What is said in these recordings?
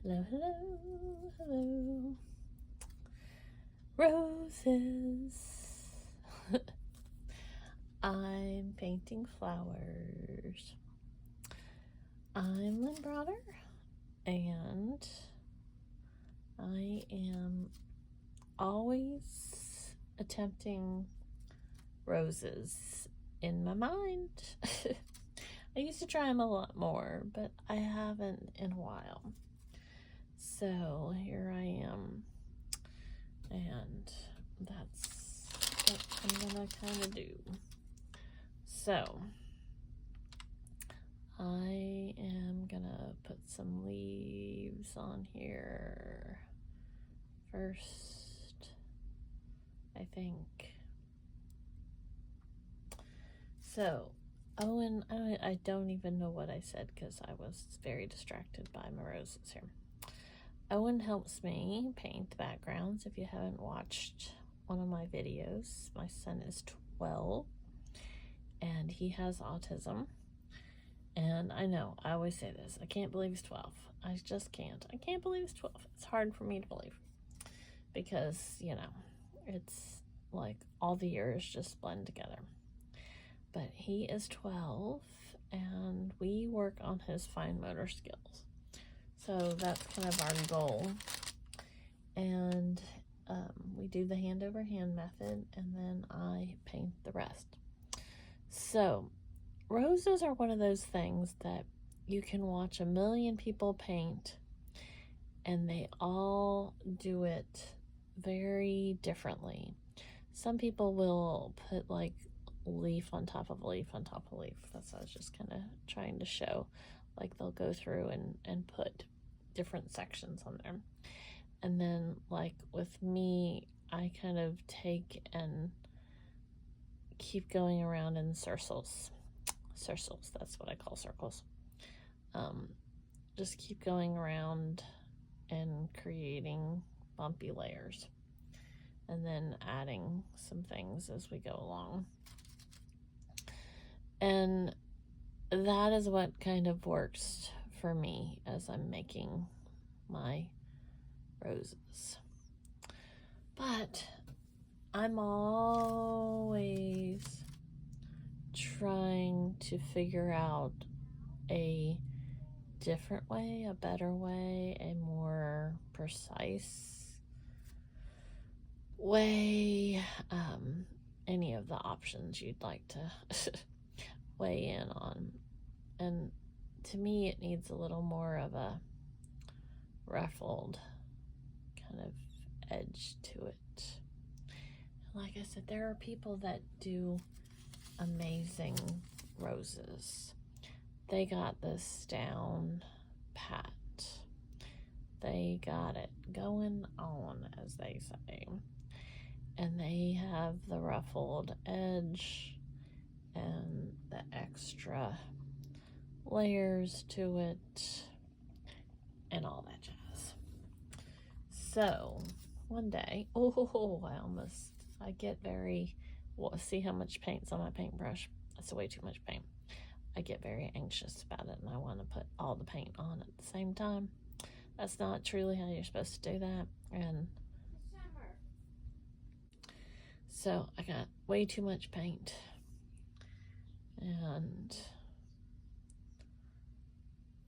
Hello, hello, hello. Roses. I'm painting flowers. I'm Lynn Browder, and I am always attempting roses in my mind. I used to try them a lot more, but I haven't in a while. So here I am, and that's what I'm gonna kind of do. So I am gonna put some leaves on here first, I think. So Owen, I don't even know what I said because I was very distracted by my roses here. Owen helps me paint the backgrounds. If you haven't watched one of my videos, my son is 12 and he has autism. And I know, I always say this, I can't believe he's 12. I just can't. I can't believe he's 12. It's hard for me to believe because, you know, it's like all the years just blend together. But he is 12 and we work on his fine motor skills. So that's kind of our goal. And we do the hand over hand method, and then I paint the rest. So roses are one of those things that you can watch a million people paint, and they all do it very differently. Some people will put like leaf on top of leaf on top of leaf. That's what I was just kind of trying to show. Like they'll go through and put different sections on there. And then like with me, I kind of take and keep going around in circles. Circles, that's what I call circles. Just keep going around and creating bumpy layers. And then adding some things as we go along. And that is what kind of works for me as I'm making my roses. But I'm always trying to figure out a different way, a better way, a more precise way, any of the options you'd like to weigh in on. And to me, it needs a little more of a ruffled kind of edge to it. And like I said, there are people that do amazing roses. They got this down pat. They got it going on, as they say. And they have the ruffled edge and the extra layers to it and all that jazz. So one day, I get very, see how much paint's on my paintbrush. That's way too much paint. I get very anxious about it and I want to put all the paint on at the same time. That's not truly how you're supposed to do that. And so I got way too much paint. And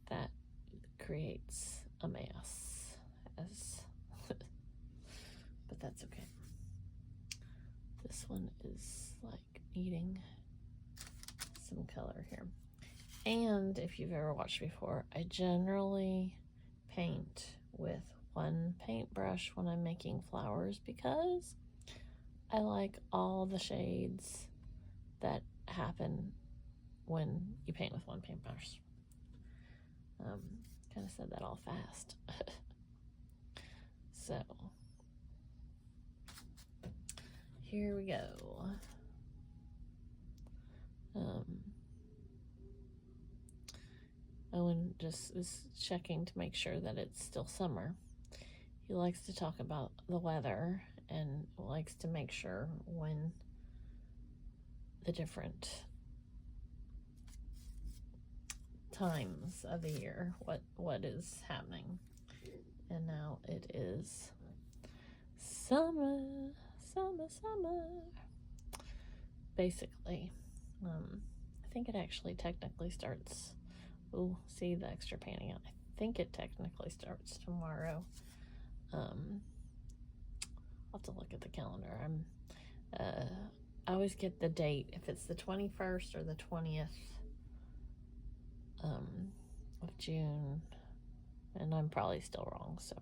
that creates a mess, but that's okay. This one is like needing some color here. And if you've ever watched before, I generally paint with one paintbrush when I'm making flowers because I like all the shades that happen when you paint with one paintbrush. Kind of said that all fast. So here we go. Owen just is checking to make sure that it's still summer. He likes to talk about the weather and likes to make sure when the different times of the year, what is happening. And now it is summer, summer, summer. Basically, I think it actually technically starts. Oh, see the extra painting on. I think it technically starts tomorrow. I'll have to look at the calendar. I always get the date if it's the 21st or the 20th of June, and I'm probably still wrong, so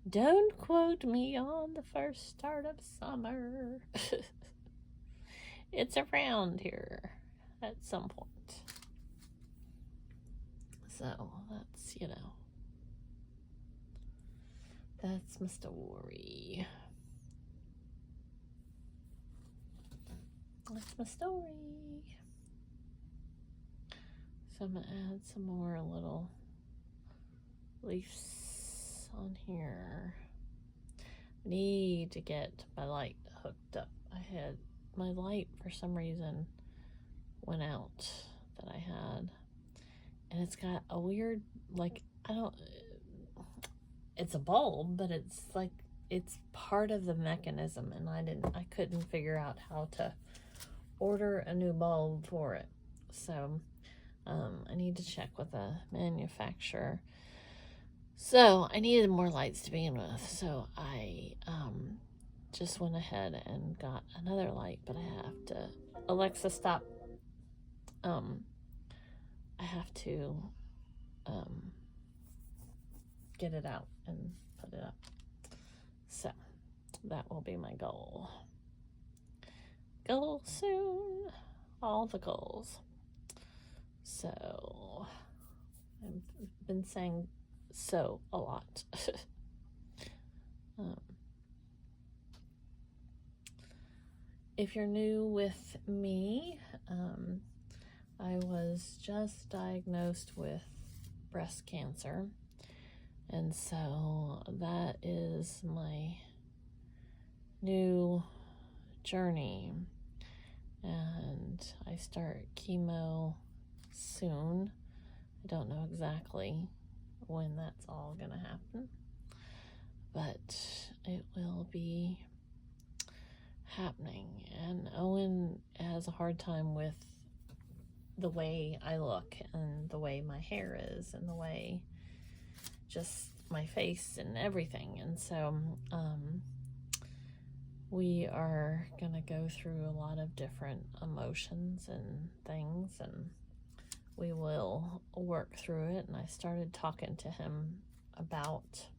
don't quote me on the first start of summer. It's around here at some point. So that's, that's my story. That's my story. So I'm going to add some more little leaves on here. I need to get my light hooked up. I had my light for some reason went out that I had, and it's got a weird, it's a bulb, but it's like it's part of the mechanism, and I couldn't figure out how to order a new bulb for it. So I need to check with a manufacturer. So I needed more lights to begin with, so I just went ahead and got another light, but I have to, Alexa, stop. I have to get it out and put it up. So that will be my goal. Goal soon. All the goals. So I've been saying so a lot. If you're new with me, I was just diagnosed with breast cancer, and so that is my new journey, and I start chemo soon. I don't know exactly when that's all gonna happen, but it will be happening. And Owen has a hard time with the way I look and the way my hair is and the way just my face and everything, and so we are gonna go through a lot of different emotions and things, and we will work through it. And I started talking to him about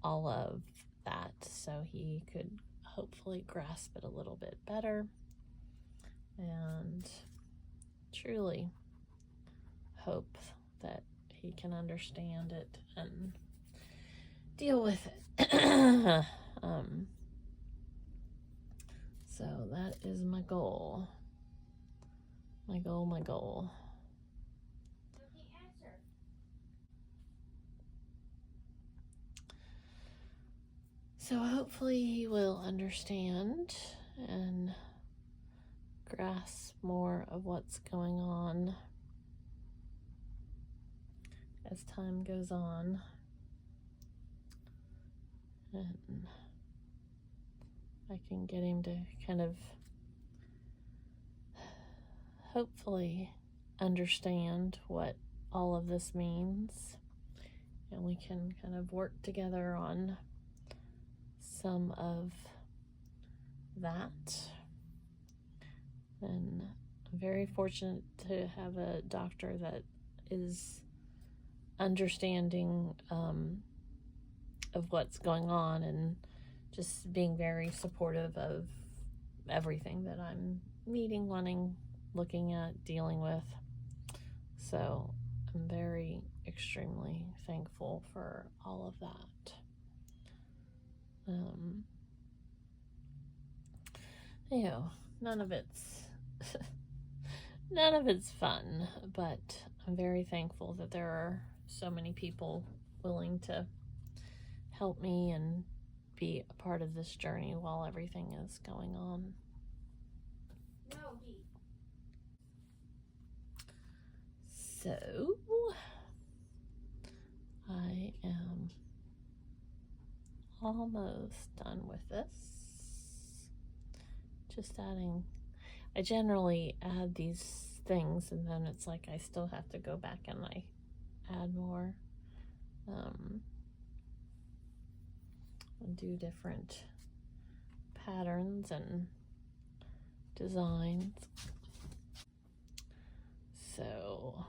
all of that so he could hopefully grasp it a little bit better and truly hope that he can understand it and deal with it. So that is my goal. My goal. So hopefully he will understand and grasp more of what's going on as time goes on, and I can get him to kind of hopefully understand what all of this means, and we can kind of work together on some of that. And I'm very fortunate to have a doctor that is understanding of what's going on and just being very supportive of everything that I'm needing, wanting, looking at, dealing with. So I'm very extremely thankful for all of that. None of it's fun, but I'm very thankful that there are so many people willing to help me and be a part of this journey while everything is going on. So I am almost done with this. Just adding, I generally add these things and then it's like I still have to go back and I add more and do different patterns and designs. So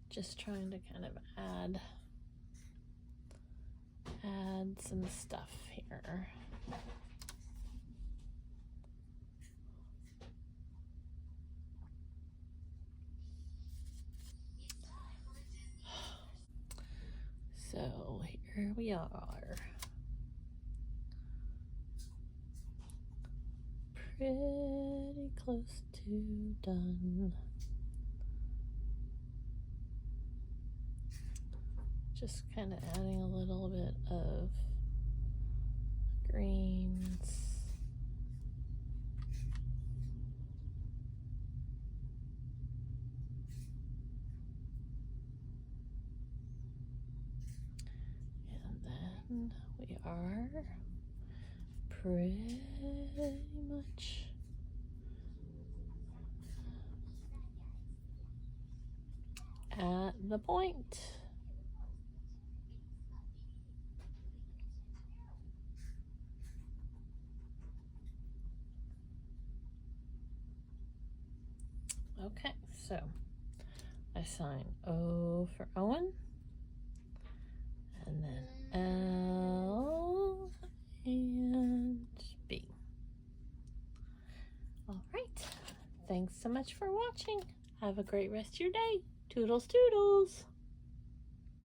just trying to kind of add some stuff here. So here we are. Pretty close to done. Just kind of adding a little bit of greens. And then we are pretty much at the point. Okay, so I sign O for Owen, and then L and B. All right, thanks so much for watching. Have a great rest of your day. Toodles, toodles.